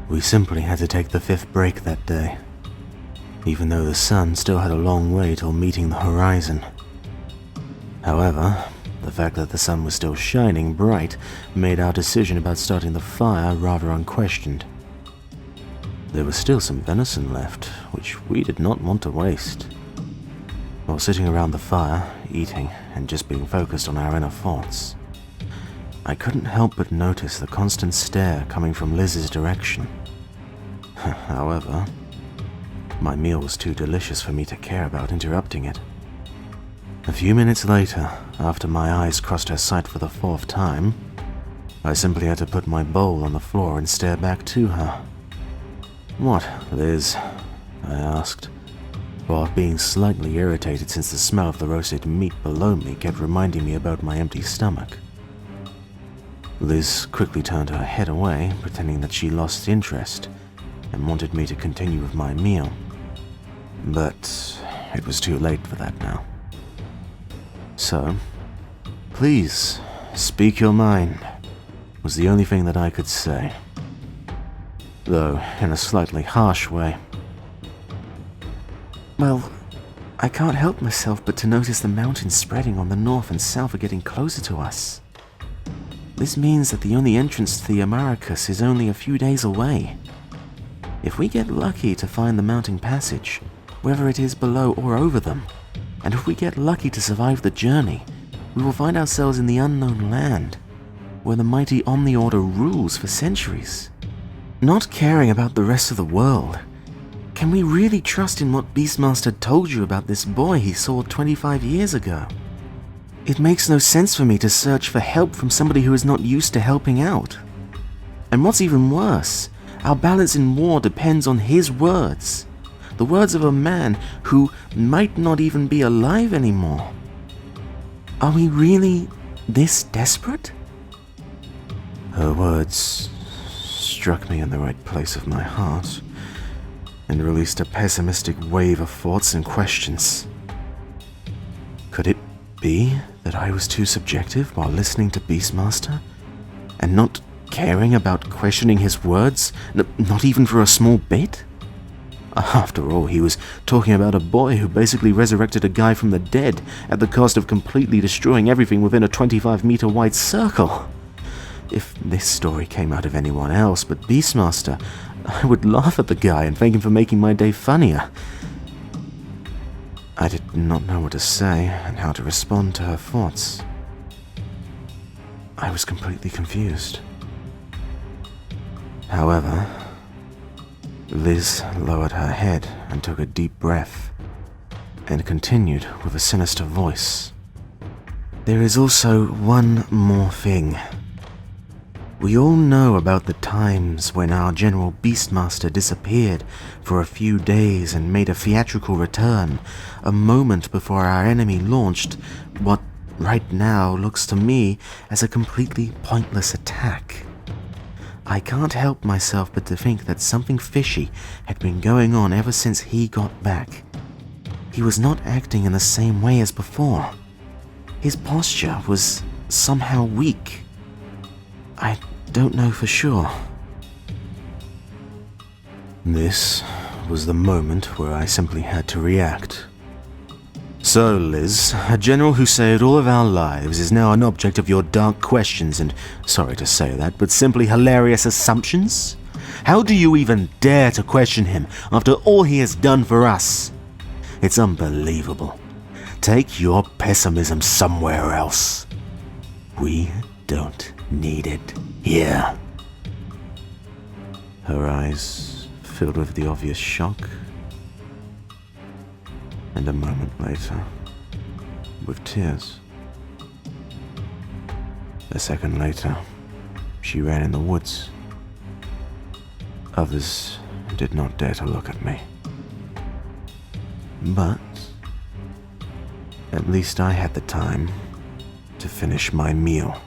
We simply had to take the 5th break that day, even though the sun still had a long way till meeting the horizon. However, the fact that the sun was still shining bright made our decision about starting the fire rather unquestioned. There was still some venison left, which we did not want to waste. While sitting around the fire, eating, and just being focused on our inner thoughts, I couldn't help but notice the constant stare coming from Liz's direction. However, my meal was too delicious for me to care about interrupting it. A few minutes later, after my eyes crossed her sight for the 4th time, I simply had to put my bowl on the floor and stare back to her. "What, Liz?" I asked, while being slightly irritated since the smell of the roasted meat below me kept reminding me about my empty stomach. Liz quickly turned her head away, pretending that she lost interest and wanted me to continue with my meal. But it was too late for that now. So, "Please, speak your mind," was the only thing that I could say, though in a slightly harsh way. Well, I can't help myself but to notice the mountains spreading on the north and south are getting closer to us. This means that the only entrance to the Americas is only a few days away. If we get lucky to find the mountain passage, whether it is below or over them, and if we get lucky to survive the journey, we will find ourselves in the unknown land, where the mighty Omni Order rules for centuries. Not caring about the rest of the world, can we really trust in what Beastmaster told you about this boy he saw 25 years ago? It makes no sense for me to search for help from somebody who is not used to helping out. And what's even worse, our balance in war depends on his words. The words of a man who might not even be alive anymore. Are we really this desperate? Her words struck me in the right place of my heart and released a pessimistic wave of thoughts and questions. Could it be that I was too subjective while listening to Beastmaster and not caring about questioning his words, not even for a small bit? After all, he was talking about a boy who basically resurrected a guy from the dead at the cost of completely destroying everything within a 25-meter wide circle. If this story came out of anyone else but Beastmaster, I would laugh at the guy and thank him for making my day funnier. I did not know what to say and how to respond to her thoughts. I was completely confused. However, Liz lowered her head and took a deep breath, and continued with a sinister voice. "There is also one more thing. We all know about the times when our General Beastmaster disappeared for a few days and made a theatrical return, a moment before our enemy launched what right now looks to me as a completely pointless attack. I can't help myself but to think that something fishy had been going on ever since he got back. He was not acting in the same way as before. His posture was somehow weak. I don't know for sure." This was the moment where I simply had to react. "So, Liz, a general who saved all of our lives is now an object of your dark questions and, sorry to say that, but simply hilarious assumptions? How do you even dare to question him after all he has done for us? It's unbelievable. Take your pessimism somewhere else. We don't need it here." Her eyes filled with the obvious shock, and a moment later, with tears. A second later, she ran in the woods. Others did not dare to look at me. But at least I had the time to finish my meal.